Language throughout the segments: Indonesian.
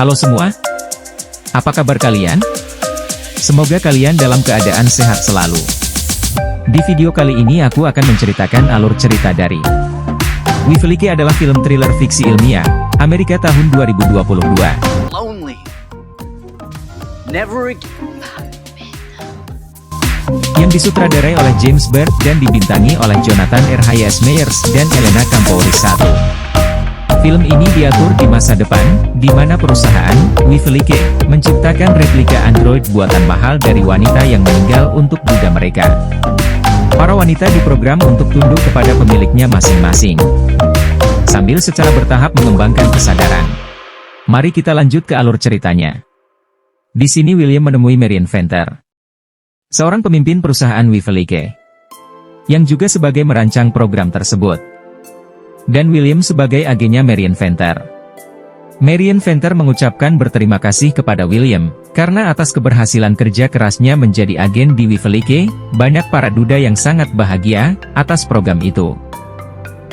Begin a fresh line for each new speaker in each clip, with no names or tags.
Halo semua, apa kabar kalian? Semoga kalian dalam keadaan sehat selalu. Di video kali ini aku akan menceritakan alur cerita dari Wiflike adalah film thriller fiksi ilmiah, Amerika tahun 2022.
Lonely. Never again.
Yang disutradarai oleh James Bird dan dibintangi oleh Jonathan R. Hayes Meyers dan Elena Kampouris I. Film ini diatur di masa depan, di mana perusahaan, Wiflike, menciptakan replika android buatan mahal dari wanita yang meninggal untuk duda mereka. Para wanita diprogram untuk tunduk kepada pemiliknya masing-masing, sambil secara bertahap mengembangkan kesadaran. Mari kita lanjut ke alur ceritanya. Di sini William menemui Marian Venter, seorang pemimpin perusahaan Wiflike, yang juga sebagai merancang program tersebut. Dan William sebagai agennya Marian Venter. Marian Venter mengucapkan berterima kasih kepada William, karena atas keberhasilan kerja kerasnya menjadi agen di Wiflike, banyak para duda yang sangat bahagia atas program itu.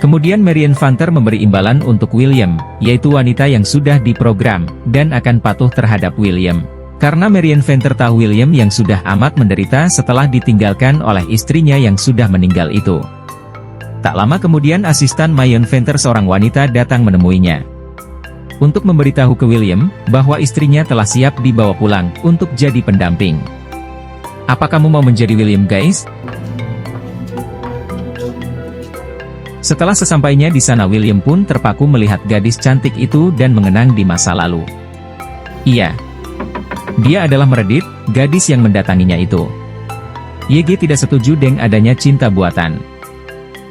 Kemudian Marian Venter memberi imbalan untuk William, yaitu wanita yang sudah diprogram, dan akan patuh terhadap William. Karena Marian Venter tahu William yang sudah amat menderita setelah ditinggalkan oleh istrinya yang sudah meninggal itu. Tak lama kemudian asisten Marian Venter seorang wanita datang menemuinya, untuk memberitahu ke William, bahwa istrinya telah siap dibawa pulang, untuk jadi pendamping. Apa kamu mau menjadi William, guys? Setelah sesampainya di sana William pun terpaku melihat gadis cantik itu dan mengenang di masa lalu. Iya, dia adalah Meredith, gadis yang mendatanginya itu. YG tidak setuju dengan adanya cinta buatan.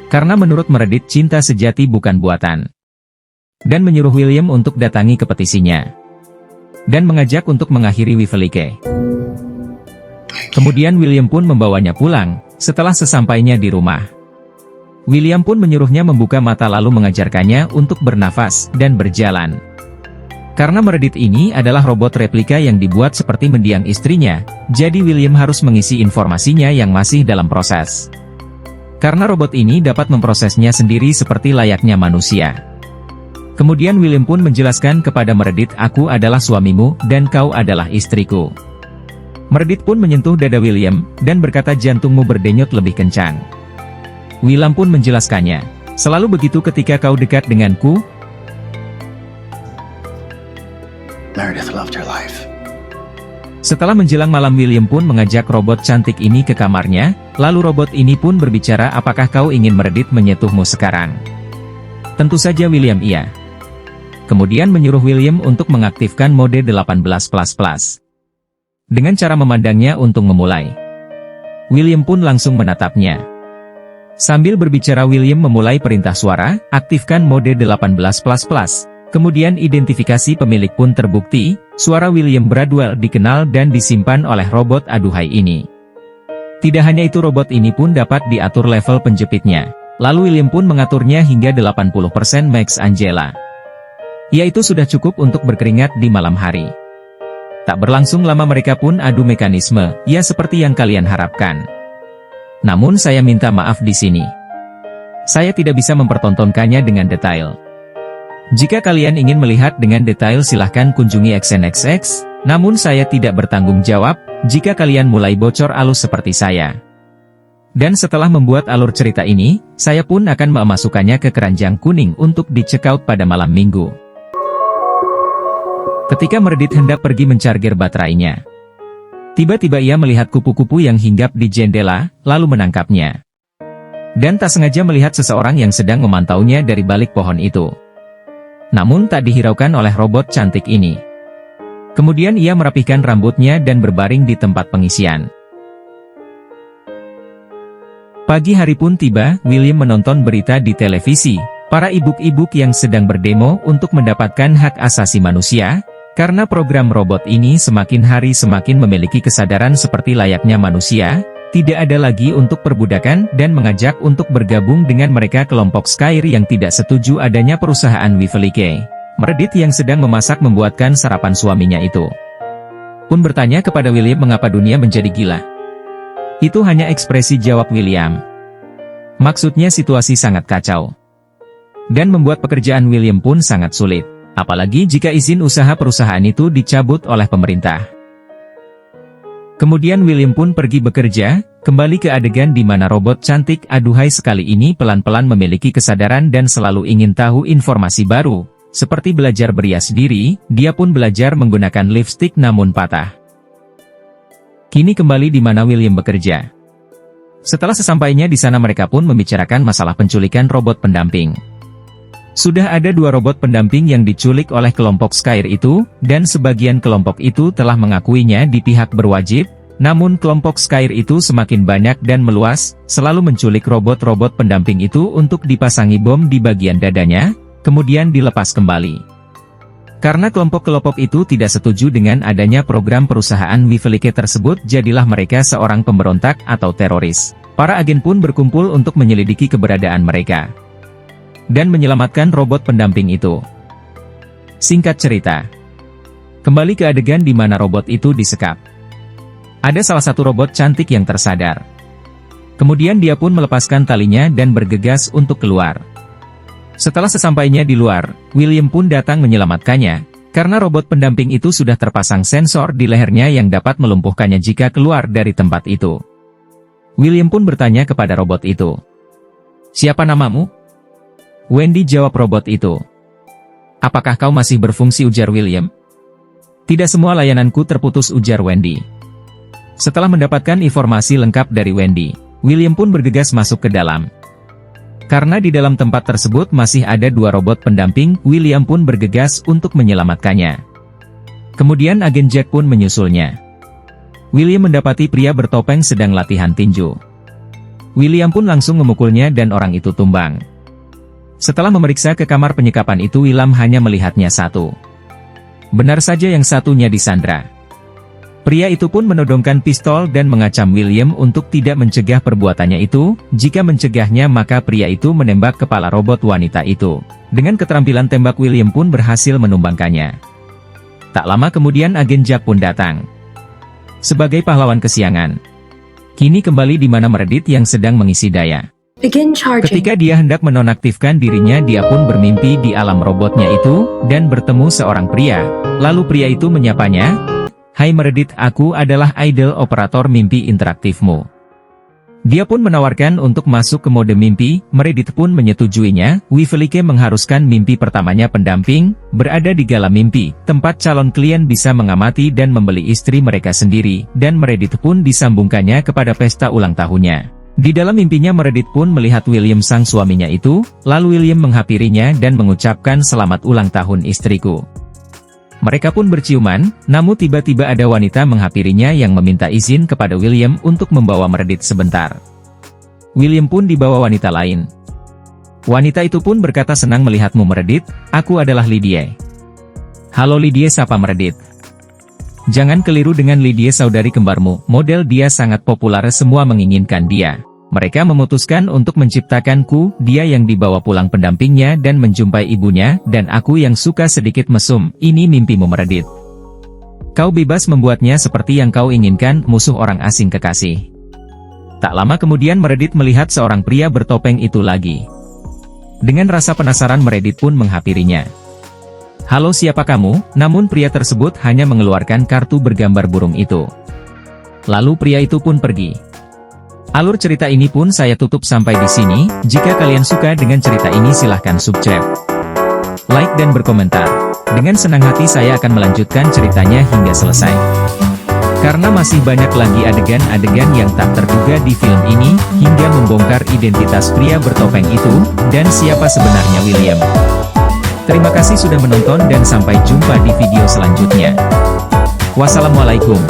Karena menurut Meredith cinta sejati bukan buatan. Dan menyuruh William untuk datangi ke petisinya. Dan mengajak untuk mengakhiri Wiflike. Kemudian William pun membawanya pulang, setelah sesampainya di rumah. William pun menyuruhnya membuka mata lalu mengajarkannya untuk bernafas dan berjalan. Karena Meredith ini adalah robot replika yang dibuat seperti mendiang istrinya, jadi William harus mengisi informasinya yang masih dalam proses. Karena robot ini dapat memprosesnya sendiri seperti layaknya manusia. Kemudian William pun menjelaskan kepada Meredith, aku adalah suamimu, dan kau adalah istriku. Meredith pun menyentuh dada William, dan berkata jantungmu berdenyut lebih kencang. William pun menjelaskannya, selalu begitu ketika kau dekat denganku.
Meredith loved her life.
Setelah menjelang malam William pun mengajak robot cantik ini ke kamarnya, lalu robot ini pun berbicara, apakah kau ingin Meredith menyentuhmu sekarang? Tentu saja William iya. Kemudian menyuruh William untuk mengaktifkan mode 18++. Dengan cara memandangnya untuk memulai. William pun langsung menatapnya. Sambil berbicara William memulai perintah suara, aktifkan mode 18++. Kemudian identifikasi pemilik pun terbukti, suara William Bradwell dikenal dan disimpan oleh robot aduhai ini. Tidak hanya itu robot ini pun dapat diatur level penjepitnya. Lalu William pun mengaturnya hingga 80% Max Angela. Yaitu sudah cukup untuk berkeringat di malam hari. Tak berlangsung lama mereka pun adu mekanisme, ya seperti yang kalian harapkan. Namun saya minta maaf di sini. Saya tidak bisa mempertontonkannya dengan detail. Jika kalian ingin melihat dengan detail silahkan kunjungi XNXX, namun saya tidak bertanggung jawab, jika kalian mulai bocor alus seperti saya. Dan setelah membuat alur cerita ini, saya pun akan memasukkannya ke keranjang kuning untuk di-checkout pada malam minggu. Ketika Meredith hendak pergi mencarger baterainya, tiba-tiba ia melihat kupu-kupu yang hinggap di jendela, lalu menangkapnya. Dan tak sengaja melihat seseorang yang sedang memantaunya dari balik pohon itu. Namun tak dihiraukan oleh robot cantik ini. Kemudian ia merapihkan rambutnya dan berbaring di tempat pengisian. Pagi hari pun tiba, William menonton berita di televisi, para ibu-ibu yang sedang berdemo untuk mendapatkan hak asasi manusia, karena program robot ini semakin hari semakin memiliki kesadaran seperti layaknya manusia, tidak ada lagi untuk perbudakan dan mengajak untuk bergabung dengan mereka kelompok Skyr yang tidak setuju adanya perusahaan Wiflike. Meredith yang sedang memasak membuatkan sarapan suaminya itu pun bertanya kepada William mengapa dunia menjadi gila. Itu hanya ekspresi jawab William. Maksudnya situasi sangat kacau. Dan membuat pekerjaan William pun sangat sulit. Apalagi jika izin usaha perusahaan itu dicabut oleh pemerintah. Kemudian William pun pergi bekerja, kembali ke adegan di mana robot cantik aduhai sekali ini pelan-pelan memiliki kesadaran dan selalu ingin tahu informasi baru. Seperti belajar berias diri, dia pun belajar menggunakan lipstik namun patah. Kini kembali di mana William bekerja. Setelah sesampainya di sana mereka pun membicarakan masalah penculikan robot pendamping. Sudah ada 2 robot pendamping yang diculik oleh kelompok Skyr itu, dan sebagian kelompok itu telah mengakuinya di pihak berwajib, namun kelompok Skyr itu semakin banyak dan meluas, selalu menculik robot-robot pendamping itu untuk dipasangi bom di bagian dadanya, kemudian dilepas kembali. Karena kelompok-kelompok itu tidak setuju dengan adanya program perusahaan Wivelike tersebut, jadilah mereka seorang pemberontak atau teroris. Para agen pun berkumpul untuk menyelidiki keberadaan mereka dan menyelamatkan robot pendamping itu. Singkat cerita, kembali ke adegan di mana robot itu disekap. Ada salah satu robot cantik yang tersadar. Kemudian dia pun melepaskan talinya dan bergegas untuk keluar. Setelah sesampainya di luar, William pun datang menyelamatkannya, karena robot pendamping itu sudah terpasang sensor di lehernya yang dapat melumpuhkannya jika keluar dari tempat itu. William pun bertanya kepada robot itu, "Siapa namamu?" Wendy jawab robot itu. "Apakah kau masih berfungsi?" ujar William. "Tidak semua layananku terputus," ujar Wendy. Setelah mendapatkan informasi lengkap dari Wendy, William pun bergegas masuk ke dalam. Karena di dalam tempat tersebut masih ada 2 robot pendamping, William pun bergegas untuk menyelamatkannya. Kemudian agen Jack pun menyusulnya. William mendapati pria bertopeng sedang latihan tinju. William pun langsung memukulnya dan orang itu tumbang. Setelah memeriksa ke kamar penyekapan itu, William hanya melihatnya satu. Benar saja yang satunya disandra. Pria itu pun menodongkan pistol dan mengacam William untuk tidak mencegah perbuatannya itu. Jika mencegahnya maka pria itu menembak kepala robot wanita itu. Dengan keterampilan tembak, William pun berhasil menumbangkannya. Tak lama kemudian agen Jack pun datang. Sebagai pahlawan kesiangan. Kini kembali di mana Meredith yang sedang mengisi daya. Ketika dia hendak menonaktifkan dirinya, dia pun bermimpi di alam robotnya itu, dan bertemu seorang pria. Lalu pria itu menyapanya, "Hai Meredith, aku adalah idol operator mimpi interaktifmu." Dia pun menawarkan untuk masuk ke mode mimpi. Meredith pun menyetujuinya. Wivelike mengharuskan mimpi pertamanya pendamping, berada di gala mimpi, tempat calon klien bisa mengamati dan membeli istri mereka sendiri, dan Meredith pun disambungkannya kepada pesta ulang tahunnya. Di dalam mimpinya Meredith pun melihat William sang suaminya itu, lalu William menghampirinya dan mengucapkan selamat ulang tahun istriku. Mereka pun berciuman, namun tiba-tiba ada wanita menghampirinya yang meminta izin kepada William untuk membawa Meredith sebentar. William pun dibawa wanita lain. Wanita itu pun berkata, "Senang melihatmu Meredith, aku adalah Lydia." "Halo Lydia," sapa Meredith. "Jangan keliru dengan Lydia saudari kembarmu, model dia sangat populer, semua menginginkan dia. Mereka memutuskan untuk menciptakanku, dia yang dibawa pulang pendampingnya dan menjumpai ibunya, dan aku yang suka sedikit mesum. Ini mimpimu Meredith. Kau bebas membuatnya seperti yang kau inginkan, musuh orang asing kekasih." Tak lama kemudian Meredith melihat seorang pria bertopeng itu lagi. Dengan rasa penasaran Meredith pun menghampirinya. "Halo, siapa kamu?" Namun pria tersebut hanya mengeluarkan kartu bergambar burung itu. Lalu pria itu pun pergi. Alur cerita ini pun saya tutup sampai di sini. Jika kalian suka dengan cerita ini silahkan subscribe, like dan berkomentar. Dengan senang hati saya akan melanjutkan ceritanya hingga selesai. Karena masih banyak lagi adegan-adegan yang tak terduga di film ini, hingga membongkar identitas pria bertopeng itu, dan siapa sebenarnya William. Terima kasih sudah menonton dan sampai jumpa di video selanjutnya. Wassalamualaikum.